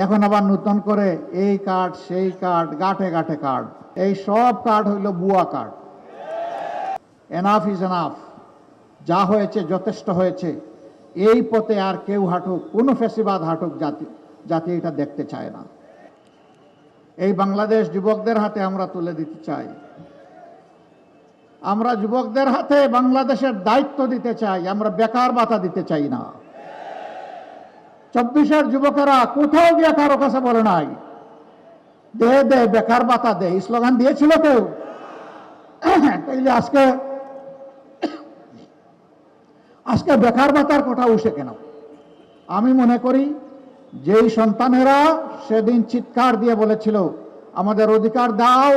এখন আবার নতুন করে এই কার্ড সেই কার্ড, গাঁঠে গাঁঠে কার্ড, এই সব কার্ড হইল ভুয়া কার্ড। এনাফ ইজ এনাফ, যা হয়েছে যথেষ্ট হয়েছে। এই পথে আর কেউ হাঁটুক, কোনো ফ্যাসিবাদ হাঁটুক জাতি এটা দেখতে চায় না। এই বাংলাদেশ যুবকদের হাতে আমরা তুলে দিতে চাই। আমরা যুবকদের হাতে বাংলাদেশের দায়িত্ব দিতে চাই, আমরা বেকার ভাতা দিতে চাই না। 24-এর যুবকেরা কোথাও গিয়ে কারো কাছে বলে নাই দে দে বেকার ভাতা দে, এই স্লোগান দিয়েছিল কেউ? তাইলে আজকে বেকার ভাতার কথা উঠে কেন? আমি মনে করি যেই সন্তানেরা সেদিন চিৎকার দিয়ে বলেছিল আমাদের অধিকার দাও,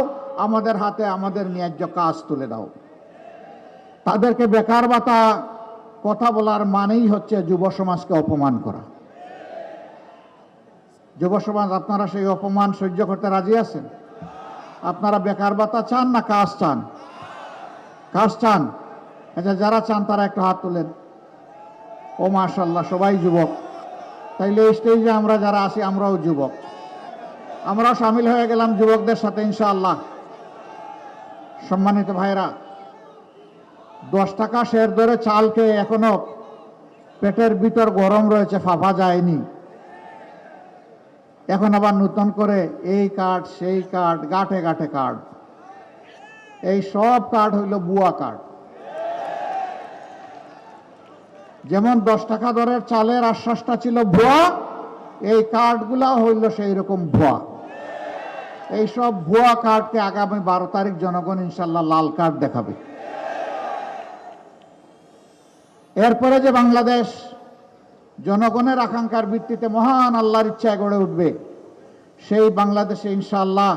আমাদের হাতে আমাদের ন্যায্য কাজ তুলে দাও, তাদেরকে বেকার ভাতা কথা বলার মানেই হচ্ছে যুব সমাজকে অপমান করা। যুব সমাজ, আপনারা সেই অপমান সহ্য করতে রাজি আছেন? আপনারা বেকার ভাতা চান না কাজ চান? কাজ চান? আচ্ছা, যারা চান তারা একটু হাত তোলেন। ও মাশাআল্লাহ, সবাই যুবক। তাইলে এই স্টেজে আমরা যারা আছি আমরাও যুবক, আমরাও সামিল হয়ে গেলাম যুবকদের সাথে ইনশাআল্লাহ। সম্মানিত ভাইরা, 10 টাকা শের ধরে চাল খেয়ে এখনো পেটের ভিতর গরম রয়েছে, ফাঁপা যায়নি। এখন আবার নতুন করে এই কার্ড সেই কার্ড, গাঁঠে গাঁঠে কার্ড, এই সব কার্ড হইল ভুয়া কার্ড। যেমন 10 টাকা দরের চালের আশ্বাসটা ছিল ভুয়া, এই কার্ডগুলা হইল সেই রকম ভুয়া। এই সব ভুয়া কার্ডকে আগামী 12 তারিখ জনগণ ইনশাল্লাহ লাল কার্ড দেখাবে। এরপরে যে বাংলাদেশ জনগণের আকাঙ্ক্ষার ভিত্তিতে মহান আল্লাহর ইচ্ছায় গড়ে উঠবে, সেই বাংলাদেশে ইনশাআল্লাহ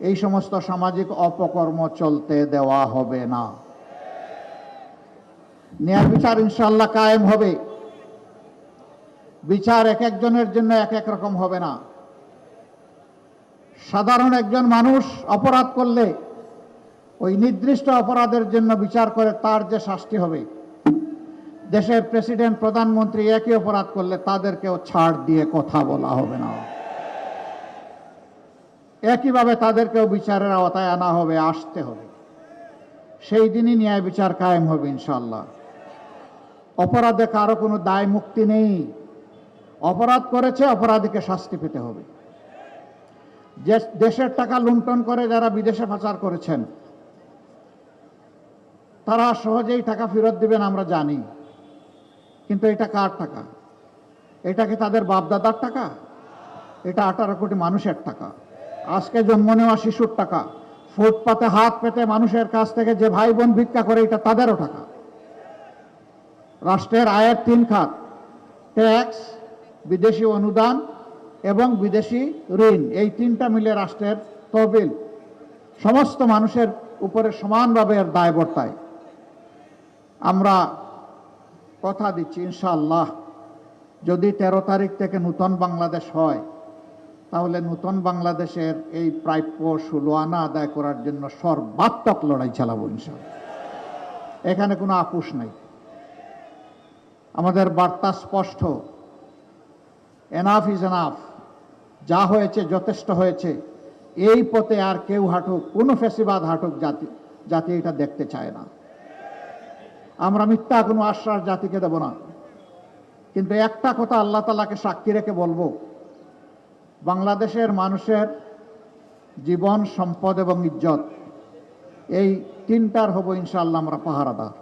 এই সমস্ত সামাজিক অপকর্ম চলতে দেওয়া হবে না। ন্যায় বিচার ইনশাআল্লাহ কায়েম হবে। বিচার এক একজনের জন্য এক এক রকম হবে না। সাধারণ একজন মানুষ অপরাধ করলে ওই নির্দিষ্ট অপরাধের জন্য বিচার করে তার যে শাস্তি হবে, দেশের প্রেসিডেন্ট প্রধানমন্ত্রী একই অপরাধ করলে তাদেরকেও ছাড় দিয়ে কথা বলা হবে না। একইভাবে তাদেরকেও বিচারের আওতায় আনা হবে, আসতে হবে। সেই দিনই ন্যায় বিচার কায়েম হবে ইনশাআল্লাহ। অপরাধে কারো কোনো দায় মুক্তি নেই। অপরাধ করেছে, অপরাধীকে শাস্তি পেতে হবে। যে দেশের টাকা লুণ্ঠন করে যারা বিদেশে পাচার করেছেন, তারা সহজেই টাকা ফেরত দিবেন আমরা জানি, কিন্তু এটা কার টাকা? এটা কি তাদের বাপদাদার টাকা? এটা 18 কোটি মানুষের টাকা। আজকে জন্ম নেওয়া শিশুর টাকা। ফুটপাতে হাত পেতে মানুষের কাছ থেকে যে ভাই বোন ভিক্ষা করে, এটা তাদেরও টাকা। রাষ্ট্রের আয়ের 3 খাত, ট্যাক্স, বিদেশি অনুদান এবং বিদেশি ঋণ, এই 3টা মিলে রাষ্ট্রের তহবিল সমস্ত মানুষের উপরে সমানভাবে এর দায় বর্তায়। আমরা কথা দিচ্ছি ইনশাআল্লাহ, যদি 13 তারিখ থেকে নূতন বাংলাদেশ হয়, তাহলে নূতন বাংলাদেশের এই প্রাপ্য 16 আনা আদায় করার জন্য সর্বাত্মক লড়াই চালাবো ইনশাআল্লাহ। এখানে কোনো আপোষ নাই। আমাদের বার্তা স্পষ্ট, এনাফ ইজ এনাফ, যা হয়েছে যথেষ্ট হয়েছে। এই পথে আর কেউ হাঁটুক, কোনো ফ্যাসিবাদ হাঁটুক জাতি এটা দেখতে চায় না। আমরা মিথ্যা কোনো আশ্বাস জাতিকে দেব না, কিন্তু একটা কথা আল্লাহ তাআলাকে সাক্ষী রেখে বলবো, বাংলাদেশের মানুষের জীবন, সম্পদ এবং ইজ্জত, এই 3টার হবো ইনশাআল্লাহ আমরা পাহারাদার।